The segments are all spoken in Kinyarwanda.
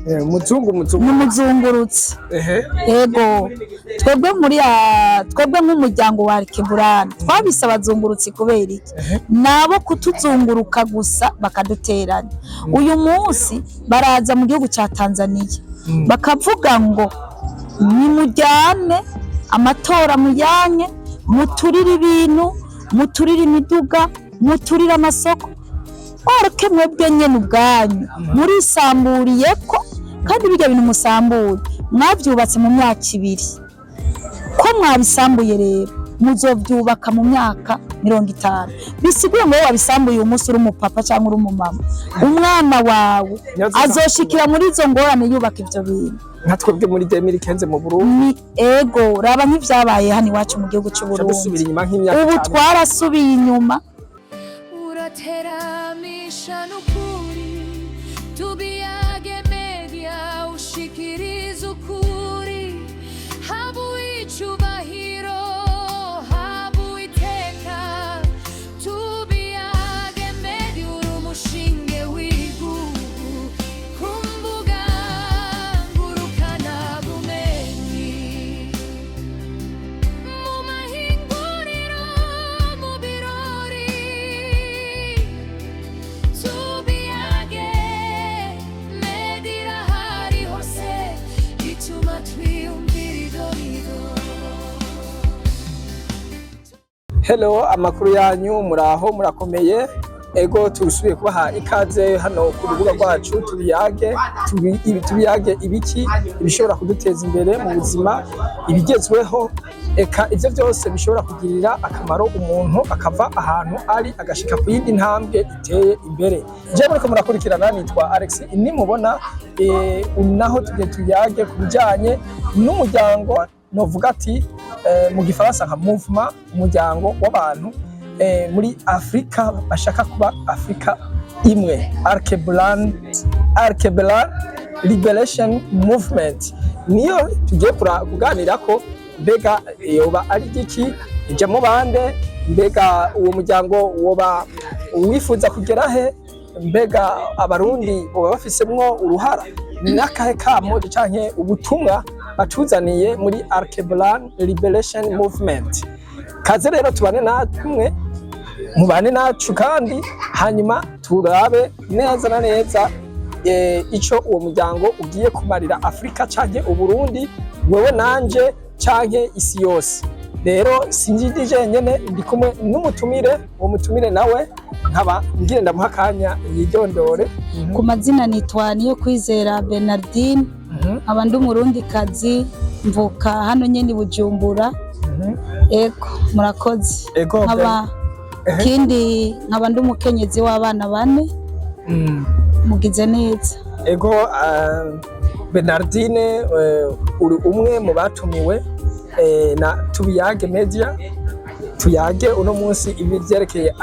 n'umuzungurutsi. Yego twebwe nk'umuryango wa Arkeburan twabise abazungurutsi kubera iki nabo kutuzunguruka gusa bakaduteranya. Uyu munsi baraza mu gihugu cya Tanzania bakavuga ngo nimujyane amatora mujyanye muturire ibintu muturire imiduga muturire amasoko orke mwebwe nyene ubwanyu muri samburiye ko kandi bijya bintu musambura mwavyubatse mu myaka 2 ko mwabisambuye rero muzovyubaka mu myaka 50 bisigura ngo wabisambuye umunsi uri umupapa cyangwa uri umumama umwana wawe azoshikira muri izo ngorane yubaka ivyo bintu nka twebwe muri 2015 mu Burundi ni ego raba nk'ivyabaye hano iwacu mu gihugu cy'u Burundi ubu twarasubiye inyuma urateramisha n'ukuri tubiyage media ushikiriza ukuri habu icubahiro habu iteka tubiyage media urumushinge w'igugu kumbuga ngurukana bumenyi mu mahinguriro mu birori tubiyage media hari hose ituma twiyumvirido. Hello, amakuru yanyu muraho murakomeye. Ego tusubiye kubaha ikaze hano ku rubuga rwacu tubiyage ibiki ibishobora kuduteza imbere mu buzima ibigezweho eka ivyo byose bishobora kugirira akamaro umuntu akava ahantu ari agashika ku yindi ntambwe iteye imbere. Je muri ko murakurikirana nitwa Alex ni mubona naho tubiyage kubijanye n'umuryango novuga ati mu gifaransa nka movement umuryango w'abantu muri Afrika bashaka kuba Afrika imwe Arkeburan Liberation Movement niyo tugiye kuganira ko mbega yoba ari giki ijamo bande mbega uwo muryango woba wifuza kugera he mbega abarundi boba bafisemwo uruhara nakahe kamo canke ubutumwa batuzaniye muri Arkeburan Liberation Movement. Kaze rero tubane namwe mubane nacu kandi hanyuma turabe neza na neza ico uwo muryango ugiye kumarira Afrika canke uburundi wewe nanje canke isi yose. Rero sinjidije nyene ndi kumwe n'umutumire uwo mutumire nawe nkaba ngire ndamuha kanya yidondore. Ku mazina nitwa Niyokwizera Bernardine aba ndi umurundi kazi mvuka hano nyene Bujumbura. Ego murakoze nkaba kindi nkaba ndi umukenyezi w'abana 4 mugize neza. Ego Bernardine uri umwe mu batumiwe na tubiyage media tuyage uno munsi ibivyerekeye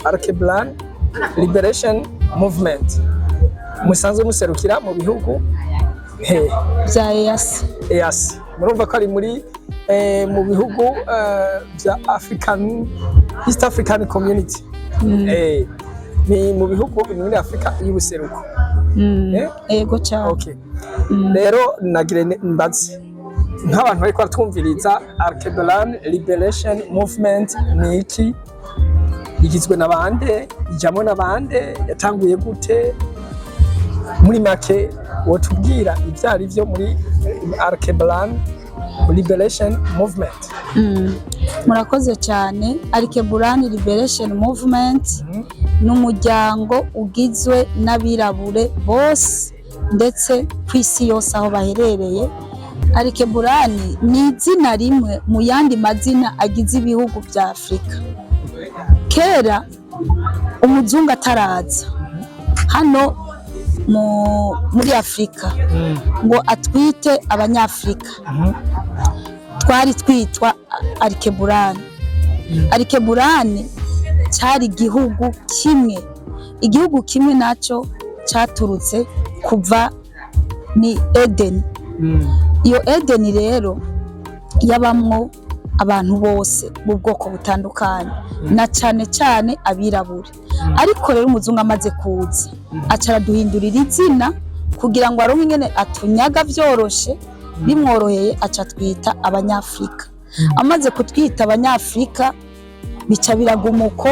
Arkeburan Liberation Movement musanzwe muserukira mu bihugu bya EAC. Murumva ko ari muri mu bihugu bya East African Community ni mu bihugu muri Afrika y'ubuseruko. Ego cyane. Okay. Rero nagire mbazi nk'abantu bariko twumviriza Arkeburan Liberation Movement ni iki igizwe na bande ijamo na bande yatanguye gute muri make wotubwira ivyari vyo muri Arkeburan Liberation Movement. Murakoze cyane. Arkeburan Liberation Movement n'umuryango ugizwe n'abirabure bose ndetse kw'isi yose aho baherereye. Arkeburan ni izina rimwe mu yandi mazina agize ibihugu bya Afrika. Kera umuzungu ataraza hano muri Afrika ngo atwite abanyafrika twari twitwa Arkeburan. Arkeburan cyari igihugu kimwe naco caturutse kuva ni Eden. Iyo Eden rero yabamwo abantu bose mu bwoko butandukanye na cyane cyane abirabure. Ariko rero umuzungu amaze kuza acara duhindurira izina kugira ngo aronke ingene atunyaga vyoroshe bimworoheye aca twita abanyafrika. Amaze kutwita abanyafrika bica biragumuko.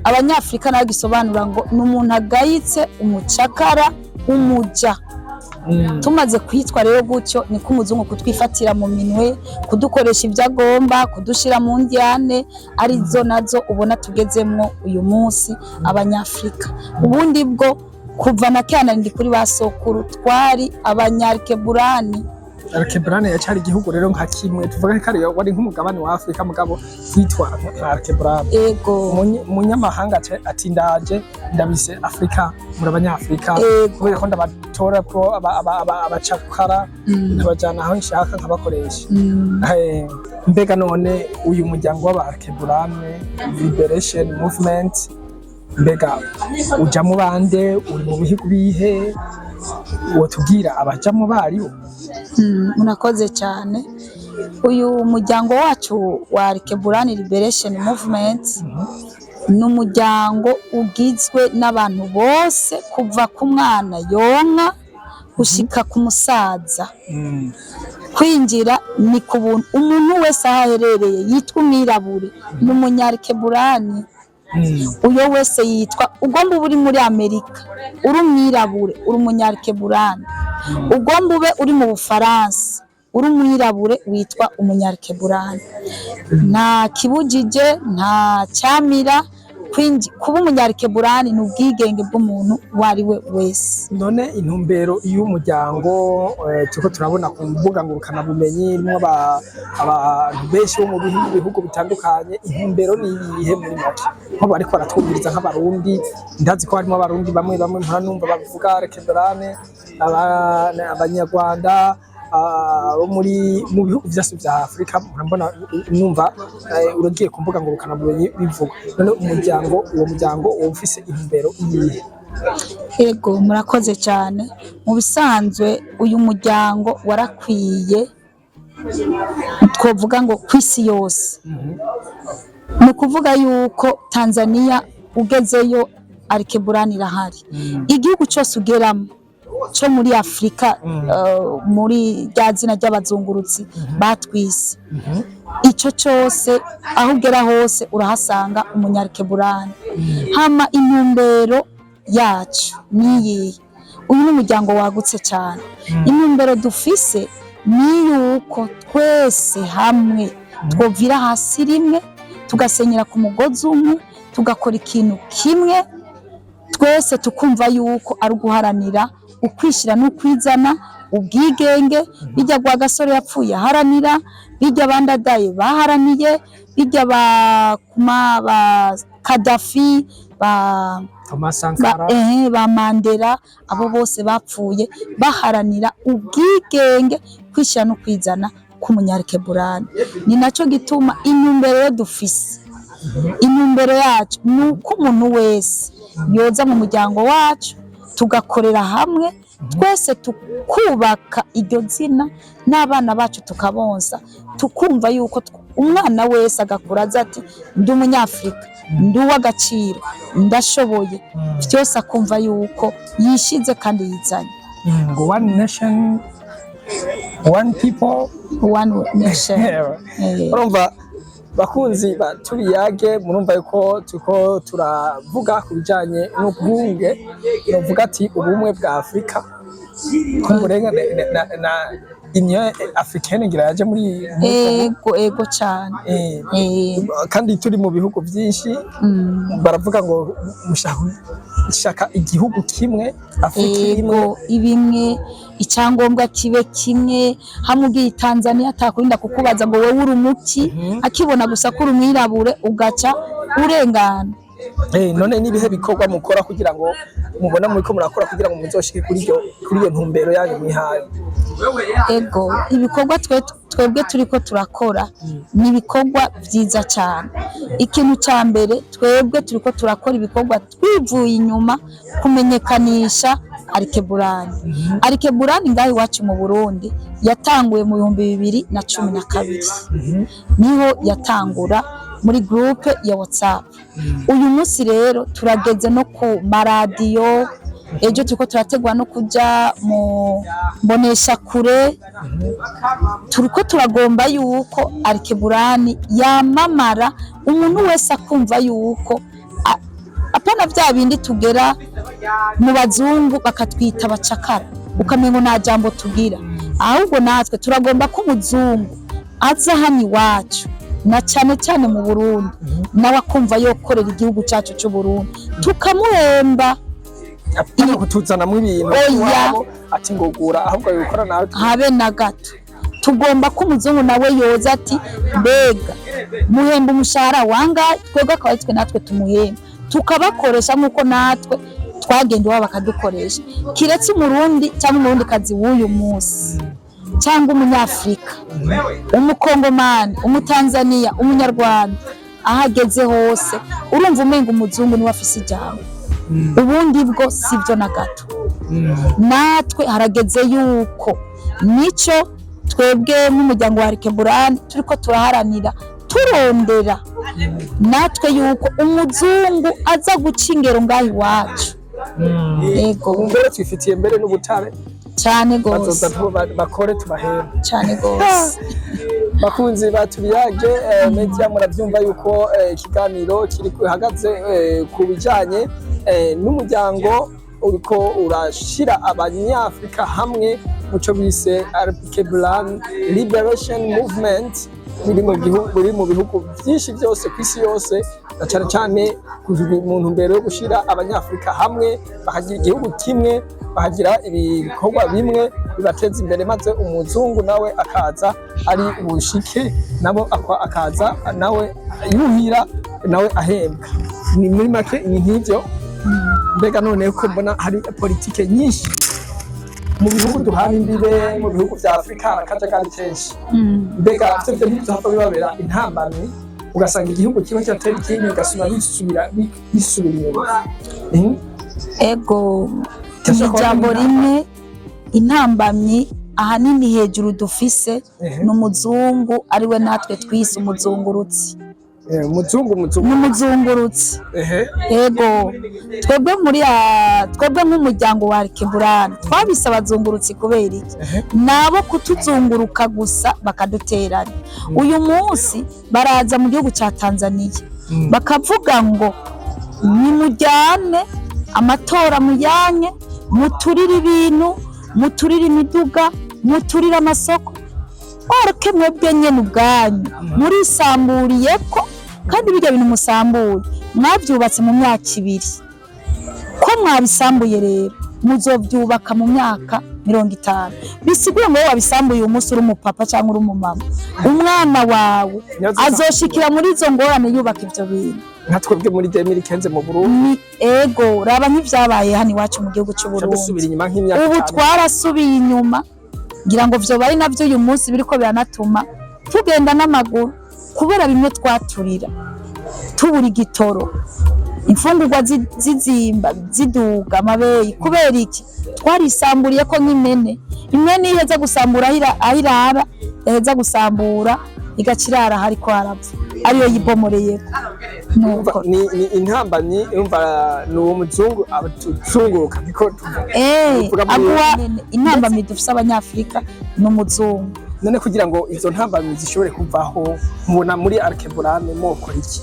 Abanyafrika nayo gisobanura ngo n'umuntu agayitse, umucakara, umuja. Tumaze kwitwa rero gutyo niko umuzungu kutwifatira mu minwe, kudukoresha ibyo agomba, kudushira mu njyane arizo nazo ubona tugezemwo uyu munsi abanyafrika. Ubundi bwo kuva na kera ndi kuri basokuru twari abanyarkeburani. Arkeburani yacari igihugu rero nka kimwe tuvuga ko ari wari nk'umugabane wa Afrika mugabo kwitwa Arkeburani. Ego umunyamahanga ati ndaje ndabise Afrika muri abanyafrika kubera ko ndabatora ko abacakara ndabajana aho nshaka nkabakoresha. Mbega none uyu muryango w'aba Arkeburani Liberation Movement mbega uja mu bande, uri mu bihugu bihe, wotubwira abajamwo bariho? Murakoze cyane. Uyu muryango wacu wa Arkeburani Liberation Movement ni umuryango ugizwe n'abantu bose kuva ku mwana yonka gushika ku musaza. Kwinjira ni ku buntu, umuntu wese ahaherereye yitwa umwirabure ni umunyarkeburani. Uyo wese yitwa, ugomba uri muri Amerika uri umwirabure uri umunyarkeburani, ugomba ube uri mu Bufaransa uri umwirabure witwa umunyarkeburani. Nta kibujije, nta cyamira. Kuba umunyarkeburani ni ubwigenge bw'umuntu wari we wese. None intumbero y'umuryango tuko turabona ku mbuga ngurukana bumenyi nimwe abantu benshi bo mu bihugu bitandukanye, intumbero ni ibihe muri make nko bariko baratwumviriza nk'abarundi? Ndazi ko harimo abarundi bamwe mpora numva bavuga Arkeburani, abanyarwanda mu bihugu vyose vya Afrika murambona numva uragiye ku mbuga ngurukana bumenyi bivuga. None uwo muryango ufise intumbero iyihe? Ego murakoze cyane. Mu bisanzwe uyu muryango warakwiye twovuga ngo kwisi yose. Ni kuvuga yuko Tanzania ugezeyo Arkeburani irahari. Igihugu cyose ugeramo cyo muri Afrika muri rya zina ry'abazungurutsi batwise, ico cyose aho ugera hose urahasanga umunyarkeburani. Hama intumbero yacu niyi, uyu ni umuryango wagutse cyane. Intumbero dufise ni yuko twese hamwe twovira hasi rimwe tugasenyera ku mugozi umwe, tugakora ikintu kimwe, twese tukumva yuko ari guharanira ukwishira n'ukwizana, ubwigenge. Bijya gwa gasore yapfuye haranira, bijya bandadaye baharaniye, bijya ba Kadafi, ba Thomas Sankara, ba Mandela, abo bose bapfuye baharanira ubwigenge, kwishira n'ukwizana k'umunyarkeburani. Ni naco gituma intumbero dufise, intumbero yacu nuko umuntu wese yoza mu muryango wacu tugakorera hamwe, twese tukubaka iryo zina n'abana bacu tukabonsa, tukumva yuko umwana wese agakura aza ati ndi umunyafrika, ndi uw'agaciro, ndashoboye, byose akumva yuko yishize kandi yizanye. One nation, one people, one nation. Urumva bakunzi batubiyage, murumva yuko tuko turavuga ku bijanye n'ubwunge, novuga ati ubumwe bwa Afrika kumurenga na Union Africaine ngira yaje muri ego cyane. Kandi turi mu bihugu byinshi, baravuga ngo mushaka igihugu kimwe, Afrika imwe, ibimwe, icyangombwa kibe kimwe. Hamwe ugiye Tanzania atakurinda kukubaza ngo wowe uri umuki, akibona gusa ko uri umwirabure ugaca urengana. None nibihe bikorwa mukora kugira ngo mubona muri ko murakora kugira ngo muzoshike kuri iyo ntumbero yanyu mwihaye? Ego ibikorwa twebwe turiko turakora ni ibikorwa byiza cyane. Ikintu cya mbere twebwe turiko turakora ibikorwa twivuye inyuma kumenyekanisha Arkeburani. Arkeburani ngaho iwacu mu Burundi yatanguye mu 2012, niho yatangura muri groupe ya WhatsApp. Uyu munsi rero turageze no ku maradiyo, ejo turiko turategwa no kuja mu mbonesha kure, turiko turagomba yuko Alkeburani yamamara, umuntu wese akumva yuko apana vya bindi tugera mu bazungu bakatwita abacakara ukamengo nta jambo tugira, ahubwo natwe turagomba ko umuzungu aza hano iwacu na cyane cyane mu Burundi nawe akumva yokorera igihugu cyacu cy'u Burundi, tukamuhemba apana kutuzanamo ibintu ati ngo gura, ahubwo yikora nawe habe na gato. Tugomba ko umuzungu nawe yoza ati mbega muhemba umushahara wangahe, twebwe akaba twe natwe tumuhemba, tukabakoresha nk'uko natwe twagenda iwabo bakadukoresha. Kiretse umurundi cyangwa umurundi kazi w'uyu munsi cyangwa umunyafrika, umukongomani, umutanzania, umunyarwanda, ahageze hose urumva umenga umuzungu niwe afise ijambo, ubundi bwo sivyo na gato. Natwe harageze yuko nico twebwe nk'umuryango wa Alkeburani turiko turaharanira, turondera natwe yuko umuzungu aza guca ingero ngaho iwacu. Yego mbere twifitiye mbere n'ubutare cyane gose, bakore tubahera cyane gose. Bakunzi batubiyage media, muravyumva yuko ikiganiro kiri kuhagaze ku bijanye n'umuryango uriko urashira abanyafrika hamwe muco bise Alkeburani Liberation Movement, biri mu bihugu byinshi byose ku isi yose, na cyane cyane mu ntumbero yo gushira abanyafrika hamwe bakagira igihugu kimwe, bahagira ibikorwa bimwe bibateza imbere, maze umuzungu nawe akaza ari ubushike, nabo akaza nawe yuhira, nawe ahembwa. Ni muri make ni nk'ivyo. Mbega none ko mbona hari politike nyinshi mu bihugu duhana imbibe, mu bihugu vya Afrika akajagari kenshi, mbega ivyo ntibizapfa bibabera intambamyi, ugasanga igihugu kimwe cyatera ikindi ugasubira inyuma. Ego ijambo rimwe, intambamyi ahanini hejuru dufise n'umuzungu, ariwe natwe twise umuzungurutsi. N'umuzungurutsi. Ego twebwe nk'umuryango wa Alkeburani twabise abazungurutsi kubera iki? Nabo kutuzunguruka gusa bakaduteranya. Uyu munsi baraza mu gihugu cya Tanzania bakavuga ngo nimujyane amatora mujyanye, muturire ibintu, muturire imiduga, muturire amasoko, oreke mwebwe nyene ubwanyu murisamburiye ko, kandi bijya bintu musambuye mwavyubatse mu myaka 2 ko mwabisambuye, rero muzovyubaka mu myaka 50. Bisiguye ngo wabisambuye umunsi uri umupapa cyangwa uri umumama, umwana wawe azoshikira muri izo ngorane yubaka ivyo bintu. Nka twebwe muri 2015 mu Burundi, ego raba nk'ivyabaye hano iwacu mu gihugu cy'u Burundi, ubu twarasubiye inyuma, ngira ngo vyo bari navyo uyu munsi biriko biranatuma tugenda n'amaguru, kubera bimwe twaturira tubura igitoro, imfungurwa zizimba ziduga amabeyi. Kubera iki? Twarisamburiye ko nk'imene, imene iheza gusambura ahirara, yaheza gusambura igacirara hariko harapfa, ariyo yibomoreye. Nuko ni intambamyi, umva n'uwo muzungu abatuzunguruka niko aguwa intambamyi dufise abanyafrika n'umuzungu. None kugira ngo izo ntambamyi zishobore kuvaho, mubona muri Alkeburani mukora iki?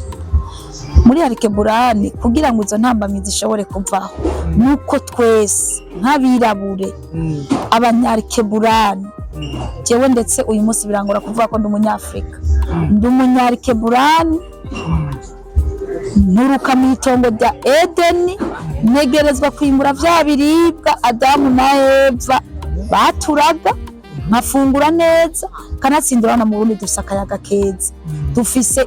Muri Alkeburani kugira ngo izo ntambamyi zishobore kuvaho, nuko twese nk'abirabure abanyalkeburani, jewe ndetse uyu munsi birangora kuvuga ko ndi umunyafrika, ndi umunyalkeburani, nturuka mu itongo rya Edeni, negerezwa kwimbura vya biribwa Adamu na Eva baturaga, nkafungura neza, kanatsindurana mu Burundi dufise akayaga keza, dufise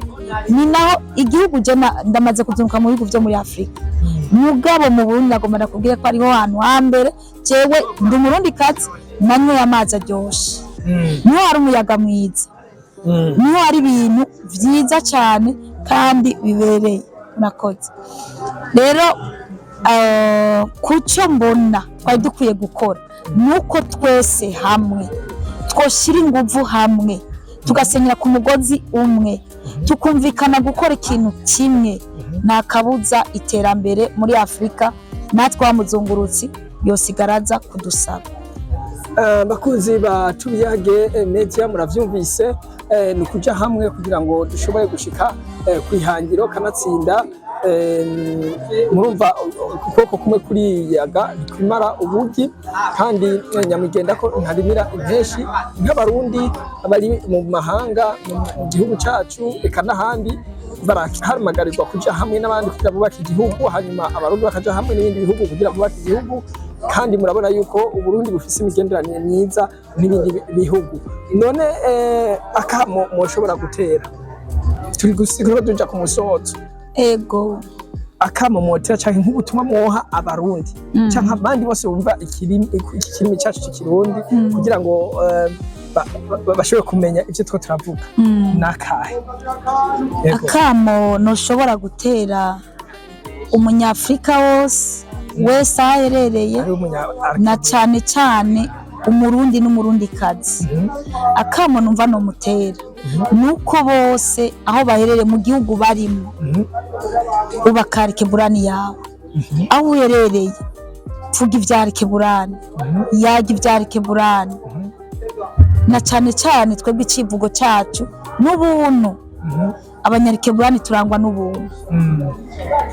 ni naho igihugu je ndamaze kuzunguka mu bihugu vyo muri Afrika. Mugabo mu Burundi nagomba kubwira ko ariho hantu hambere jewe ndi umurundi kazi nanywe amazi aryoshe, niho hari umuyaga mwiza, niho hari ibintu vyiza cyane kandi bibereye. Nakoze rero kuco mbona twari dukwiye gukora nuko twese hamwe twoshira inguvu hamwe, tugasenyera ku mugozi umwe, tukumvikana gukora ikintu kimwe, nta kabuza iterambere muri Afrika natwe wa muzungurutsi yosigaraza kudusaba. Bakunzi ba Tubiyage Media muravyumvise, ni kuja hamwe kugira ngo dushobore gushika kwihangiro kanatsinda. Murumva ukuboko kumwe kuriyaga kwimara ubugi, kandi nyamugenda ko ntarimira impeshi nk'abarundi abari mu mahanga mu gihugu cacu eka n'ahandi barahamagarirwa kuja hamwe n'abandi kugira bubaka igihugu, hanyuma abarundi bakaja hamwe n'ibindi bihugu kugira bubaka igihugu. Kandi murabona yuko Uburundi bufise imigenderanire myiza n'ibindi bihugu. None akamo mushobora gutera, turi gusigura tuja ku musozo, ego akamo motera canke nk'ubutumwa mwoha abarundi canke abandi bose bumva ikirimi cacu cy'ikirundi kugira ngo bashobore kumenya ivyo two turavuga nakahe? Akamo noshobora gutera umunyafrika wese aherereye, na cane cane umurundi n'umurundikazi. Akamo numva no mutera nuko bose aho baherereye mu gihugu barimo ubakara ikiburani yawe. Aho uherereye vuga ivyara ikiburani, yaga ivyara ikiburani, na cane cane twebwe icivugo cacu n'ubuntu. Abanyarikeburani turangwa n'ubuntu.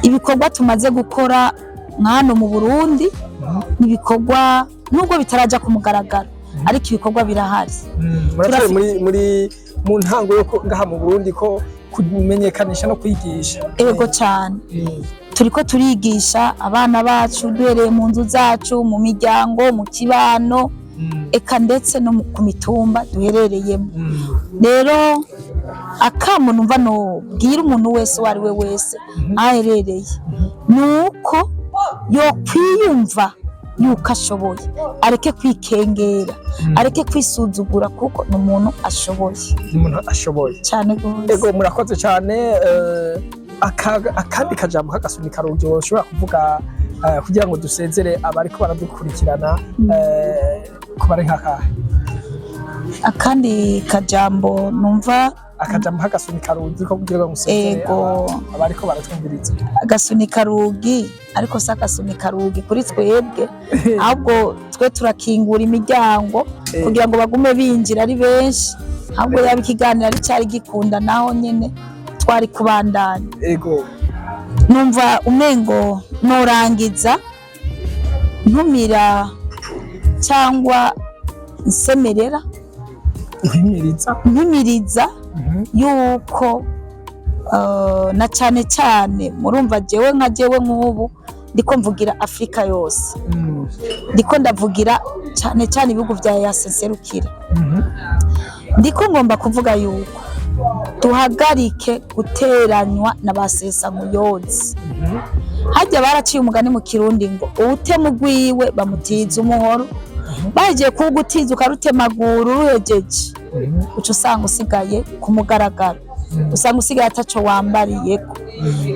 Ibikorwa tumaze gukora hano mu Burundi nibikorwa nubwo bitaraja ku mugaragaro, ariko ibikorwa birahari. muri mu ntango yo ngaha mu Burundi ko kumenyekanisha no kwigisha. Ego cyane, turiko turigisha abana bacu duhereye mu nzu zacu, mu miryango, mu kibano, eka ndetse no ku mitumba duherereyemo. Rero akamo numva no bwira umuntu wese wari we wese aherereye nuko yo kwiyumva yuko ashoboye, areke kwikengera, areke kwisuzugura, kuko n'umuntu ashoboye. Umuntu ashoboye cyane gose. Ego murakoze cyane. Akandi kajambo kagasunika rujo ushobora kuvuga kugira ngo dusezere abariko baradukurikirana, kubare nk'akahe? Akandi kajambo numva akajambo kagasunika rugi ko kugira ngo musezere abariko baratwumviriza. Agasunika rugi ariko sa agasunika rugi kuri twebwe, ahubwo twe turakingura imiryango kugira ngo bagume binjira ari benshi, ahubwo yaba ikiganiro ari cyari gikunda naho nyene twari kubandanya. Ego numva umengo norangiza ntumira cyangwa nsemerera ntimiriza yuko na cane cane murumva jewe nka jewe nk'ubu ndiko mvugira Afrika yose, ndiko ndavugira cane cane ibihugu vya yaseserukira. Ndiko ngomba kuvuga yuko tuhagarike guteranywa na basesa muyozi. Hajya baraciye umugani mu Kirundi ngo ubutemu gwiwe bamutiza umuhoro, bagiye kugutiza ukarutemagura uruhejeje, uco usanga usigaye ku mugaragaro, usanga usigaye ataco wambariyeko.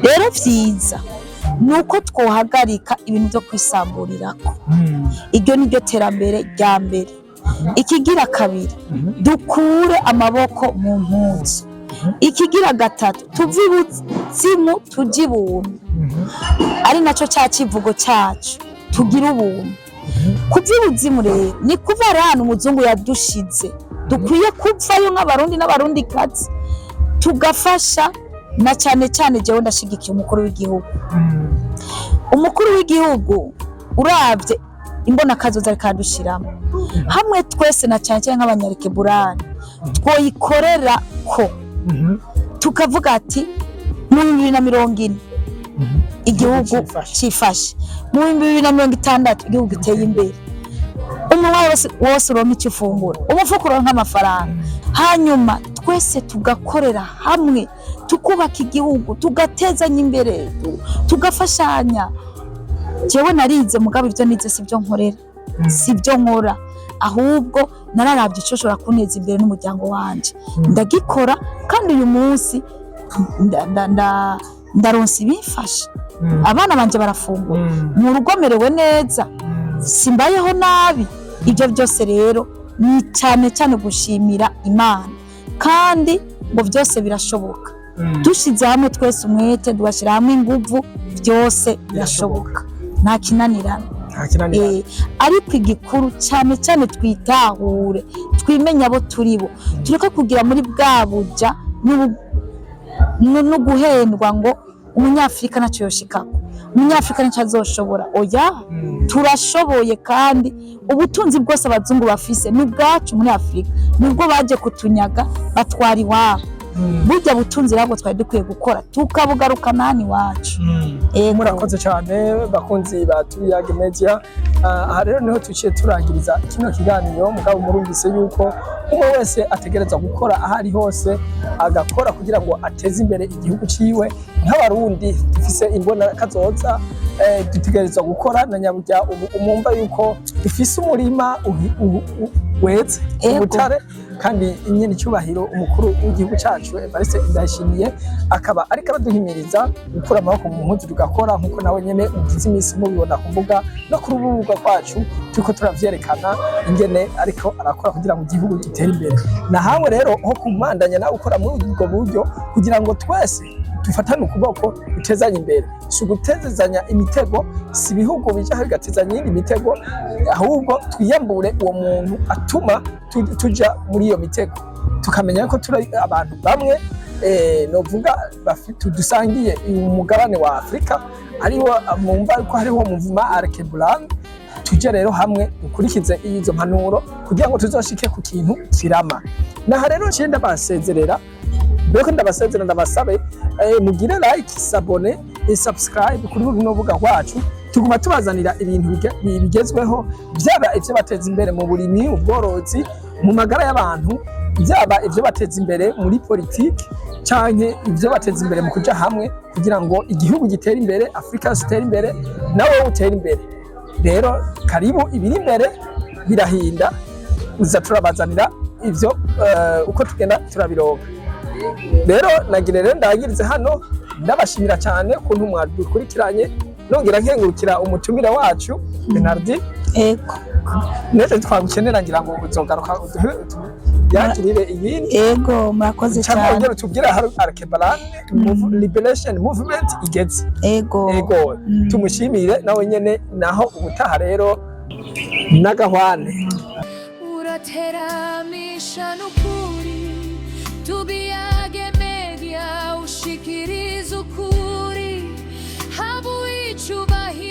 Rero vyiza nuko twohagarika ibintu byo kwisamburirako. Iryo ni ryo terambere rya mbere. Ikigira kabiri, dukure amaboko mu mpuzu. Ikigira gatatu, tuvi buzimu tuji buntu, ari naco cacivugo cacu, tugira ubuntu. Kuva ibuzimu rero ni kuva ahantu umuzungu yadushize, dukwiye kuvayo nk'abarundi n'abarundi kazi, tugafasha. Na cane cane jewe ndashigikiye umukuru w'igihugu. Umukuru w'igihugu uravye imbona kazoza kadushiramo hamwe twese, na cane cane nk'abanyarekeburani twoyikorera ko tukavuga ati mu 2040 igihugu cifashe, mu 2060 igihugu giteye imbere, umuntu wose uronka icyo ufungura, umufuko uronka amafaranga, hanyuma twese tugakorera hamwe tukubaka igihugu, tugatezanya imbere, tugafashanya. Jewe narize mugabo ivyo nize sivyo nkorera, sivyo nkora, ahubwo nararavye ico shobora kuneza imbere n'umuryango wanje, ndagikora. Kandi uyu munsi ndaronse ibifasha, abana banje barafungura, mu rugo merewe neza, simbayeho nabi. Ibyo byose rero ni cyane cyane gushimira Imana, kandi ngo byose birashoboka. Dushize hamwe twese umwete, dushira hamwe inguvu, byose birashoboka. nta kinanirana. Ariko igikuru cyane cyane twitahure twimenya abo turibo, tureke kugira muri bwa buja no guhendwa ngo umunyafrika ntacyo yoshikako, umunyafrika nicyo azoshobora. Oya, turashoboye kandi ubutunzi bwose abazungu bafise ni bwacu muri Afrika, nibwo baje kutunyaga batwara iwabo. Burya butunzi nabwo twari dukwiye gukora tukabugaruka nani wacu. Murakoze cyane bakunzi ba Tuyage Media. Aha rero niho tuciye turangiriza kino kiganiro. Mugabo murumvise yuko umwe wese ategereza gukora ahari hose, agakora kugira ngo ateze imbere igihugu ciwe. Nk'abarundi dufise imbona kazoza, dutegereza gukora na nyabujya. Umumva yuko dufise umurima weze ubutare, kandi nyene cyubahiro umukuru w'igihugu cyacu Evariste Ndayishimiye akaba ariko araduhimiriza gukura amaboko mu mpuzu tugakora, nkuko nawe nyene ugize iminsi mubibona kuvuga no ku rubuga rwacu tuko turavyerekana ingene ariko arakora kugira ngo igihugu gitere imbere. Nahawe rero ho kumandanya na ukora muri ubwo buryo kugira ngo twese dufatane ukuboko dutezanye imbere. Si ugutezanya imitego, si ibihugu bijaho bigatezanya iyindi mitego, ahubwo twiyambure uwo muntu atuma tuja muri iyo mitego, tukamenya ko turi abantu bamwe novuga dusangiye umugabane wa Afrika, ariwo mumva ko hariho muvuma Arkebulan. Tuje rero hamwe dukurikize izo mpanuro kugira ngo tuzoshike ku kintu kirama. Naha rero ncenda basezerera beko ndabasezerana, ndabasabe mugire like, s'abone, subscribe kuri runo rubuga rwacu. Tuguma tubazanira ibintu bigezweho, byaba ivyo bateza imbere mu burimi, ubworozi, mu magara y'abantu, byaba ivyo bateza imbere muri politiki, canke ivyo bateza imbere mu kuja hamwe kugira ngo igihugu gitere imbere, Afrika zitere imbere, nawe utere imbere. Rero karibu, ibiri imbere birahinda, uza turabazanira ivyo uko tugenda turabironka. Rero nagire rero ndagirize hano, ndabashimira cyane kuntu mwadukurikiranye, nongera nkengurukira umutumira wacu Bernardi. Ego nete twagukenera ngira ngo uzogaruka yakirire ibindi. Ego murakoze cyane. Cyangwa ngero tubwira Arkebulan Liberation Movement igeze. Ego tumushimire nawe nyene, naho ubutaha rero nagahwane. Urateramisha n'ukuri, Tuyage Media ushikiriza ukuri, habu icyubahiro.